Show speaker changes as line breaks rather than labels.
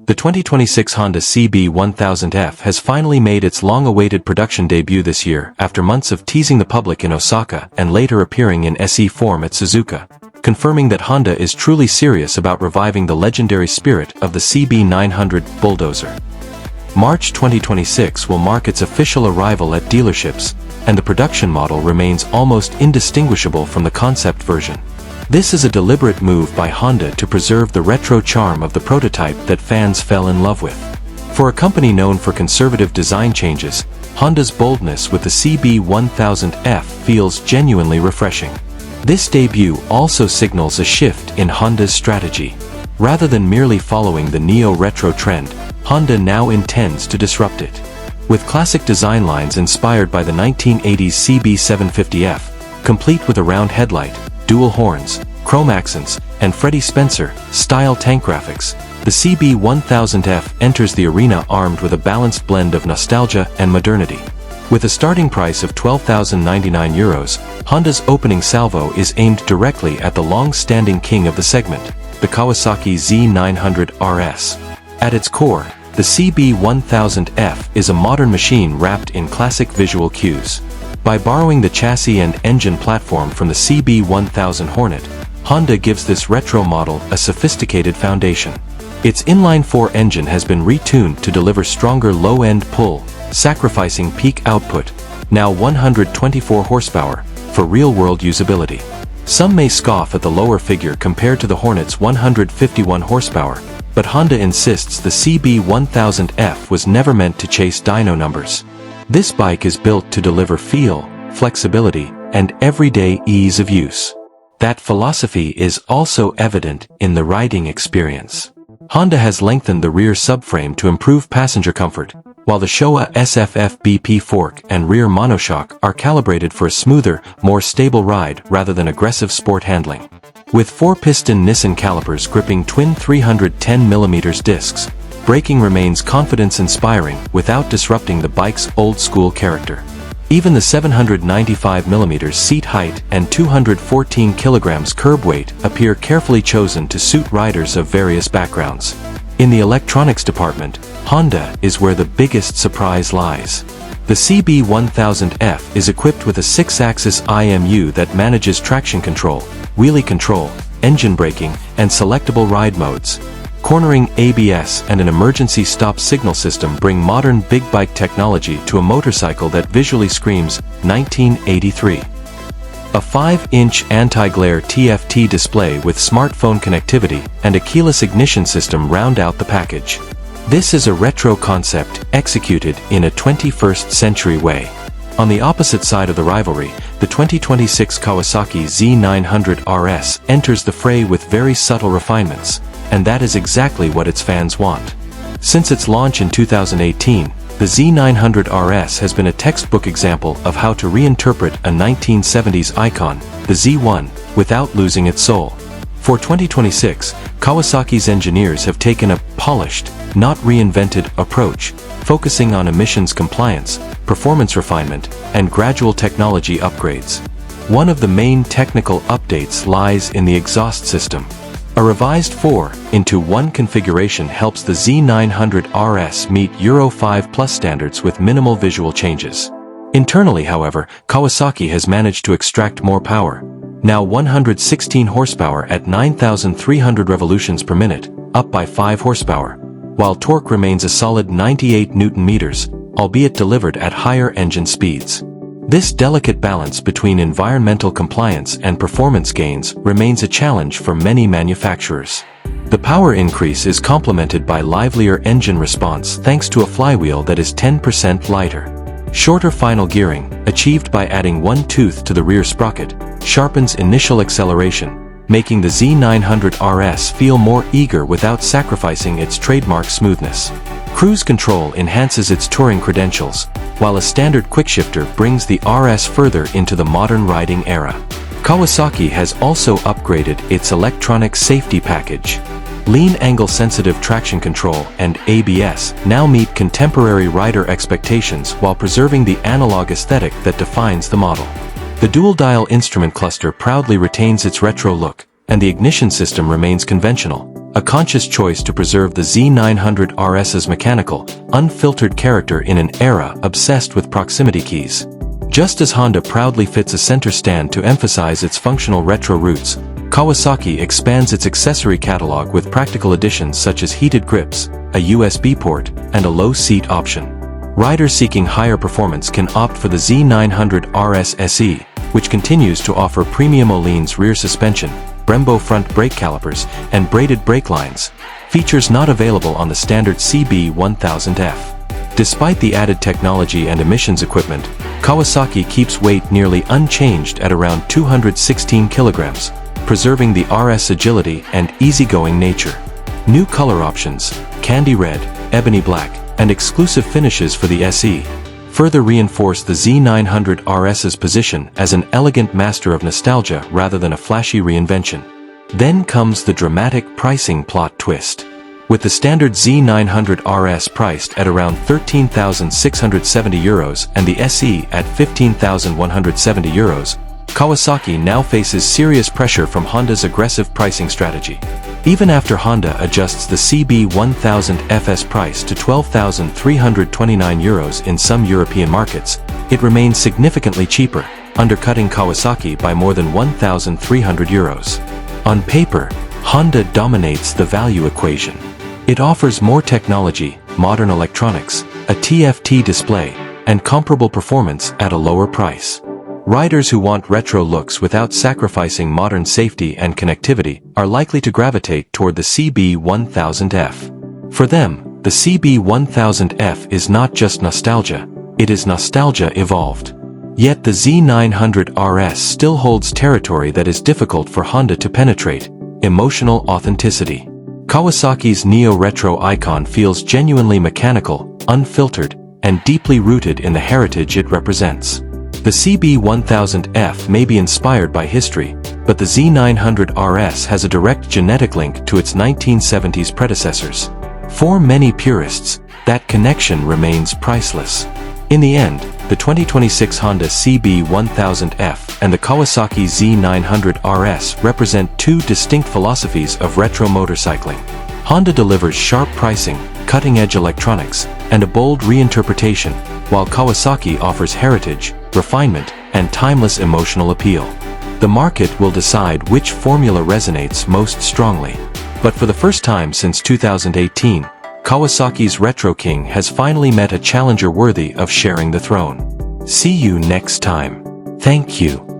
The 2026 Honda CB1000F has finally made its long-awaited production debut this year after months of teasing the public in Osaka and later appearing in SE form at Suzuka, confirming that Honda is truly serious about reviving the legendary spirit of the CB900 Bulldozer. March 2026 will mark its official arrival at dealerships, and the production model remains almost indistinguishable from the concept version. This is a deliberate move by Honda to preserve the retro charm of the prototype that fans fell in love with. For a company known for conservative design changes, Honda's boldness with the CB1000F feels genuinely refreshing. This debut also signals a shift in Honda's strategy. Rather than merely following the neo-retro trend, Honda now intends to disrupt it. With classic design lines inspired by the 1980s CB750F, complete with a round headlight, dual horns, chrome accents, and Freddie Spencer-style tank graphics, the CB1000F enters the arena armed with a balanced blend of nostalgia and modernity. With a starting price of €12,099, Honda's opening salvo is aimed directly at the long-standing king of the segment, the Kawasaki Z900RS. At its core, the CB1000F is a modern machine wrapped in classic visual cues. By borrowing the chassis and engine platform from the CB1000 Hornet, Honda gives this retro model a sophisticated foundation. Its inline-4 engine has been retuned to deliver stronger low-end pull, sacrificing peak output, now 124 horsepower, for real-world usability. Some may scoff at the lower figure compared to the Hornet's 151 horsepower, but Honda insists the CB1000F was never meant to chase dyno numbers. This bike is built to deliver feel, flexibility, and everyday ease of use. That philosophy is also evident in the riding experience. Honda has lengthened the rear subframe to improve passenger comfort, while the Showa SFF BP fork and rear monoshock are calibrated for a smoother, more stable ride rather than aggressive sport handling. With 4-piston Nissan calipers gripping twin 310mm discs, braking remains confidence-inspiring without disrupting the bike's old-school character. Even the 795mm seat height and 214 kg curb weight appear carefully chosen to suit riders of various backgrounds. In the electronics department, Honda is where the biggest surprise lies. The CB1000F is equipped with a 6-axis IMU that manages traction control, wheelie control, engine braking, and selectable ride modes. Cornering, ABS, and an emergency stop signal system bring modern big bike technology to a motorcycle that visually screams 1983. A 5-inch anti-glare TFT display with smartphone connectivity and a keyless ignition system round out the package. This is a retro concept executed in a 21st century way. On the opposite side of the rivalry, the 2026 Kawasaki Z900RS enters the fray with very subtle refinements, and that is exactly what its fans want. Since its launch in 2018, the Z900RS has been a textbook example of how to reinterpret a 1970s icon, the Z1, without losing its soul. For 2026, Kawasaki's engineers have taken a polished, not reinvented approach, focusing on emissions compliance, performance refinement, and gradual technology upgrades. One of the main technical updates lies in the exhaust system. A revised 4-in-1 configuration helps the Z900RS meet Euro 5+ standards with minimal visual changes. Internally, however, Kawasaki has managed to extract more power, now 116 horsepower at 9,300 revolutions per minute, up by 5 horsepower, while torque remains a solid 98 Nm, albeit delivered at higher engine speeds. This delicate balance between environmental compliance and performance gains remains a challenge for many manufacturers. The power increase is complemented by livelier engine response thanks to a flywheel that is 10% lighter. Shorter final gearing, achieved by adding one tooth to the rear sprocket, sharpens initial acceleration, making the Z900RS feel more eager without sacrificing its trademark smoothness. Cruise control enhances its touring credentials, while a standard quickshifter brings the RS further into the modern riding era. Kawasaki has also upgraded its electronic safety package. Lean angle-sensitive traction control and ABS now meet contemporary rider expectations while preserving the analog aesthetic that defines the model. The dual-dial instrument cluster proudly retains its retro look, and the ignition system remains conventional, a conscious choice to preserve the Z900RS's mechanical, unfiltered character in an era obsessed with proximity keys. Just as Honda proudly fits a center stand to emphasize its functional retro roots, Kawasaki expands its accessory catalog with practical additions such as heated grips, a USB port, and a low seat option. Riders seeking higher performance can opt for the Z900RS SE, which continues to offer premium Öhlins rear suspension, Brembo front brake calipers, and braided brake lines, features not available on the standard CB1000F. Despite the added technology and emissions equipment, Kawasaki keeps weight nearly unchanged at around 216 kilograms, preserving the RS agility and easygoing nature. New color options, candy red, ebony black, and exclusive finishes for the SE, further reinforce the Z900RS's position as an elegant master of nostalgia rather than a flashy reinvention. Then comes the dramatic pricing plot twist. With the standard Z900RS priced at around €13,670 and the SE at €15,170, Kawasaki now faces serious pressure from Honda's aggressive pricing strategy. Even after Honda adjusts the CB1000F's price to €12,329 in some European markets, it remains significantly cheaper, undercutting Kawasaki by more than €1,300. On paper, Honda dominates the value equation. It offers more technology, modern electronics, a TFT display, and comparable performance at a lower price. Riders who want retro looks without sacrificing modern safety and connectivity are likely to gravitate toward the CB1000F. For them, the CB1000F is not just nostalgia, it is nostalgia evolved. Yet the Z900RS still holds territory that is difficult for Honda to penetrate: emotional authenticity. Kawasaki's neo-retro icon feels genuinely mechanical, unfiltered, and deeply rooted in the heritage it represents. The CB1000F may be inspired by history, but the Z900RS has a direct genetic link to its 1970s predecessors. For many purists, that connection remains priceless. In the end, the 2026 Honda CB1000F and the Kawasaki Z900RS represent two distinct philosophies of retro motorcycling. Honda delivers sharp pricing, cutting-edge electronics, and a bold reinterpretation, while Kawasaki offers heritage, refinement, and timeless emotional appeal. The market will decide which formula resonates most strongly. But for the first time since 2018, Kawasaki's Retro King has finally met a challenger worthy of sharing the throne. See you next time. Thank you.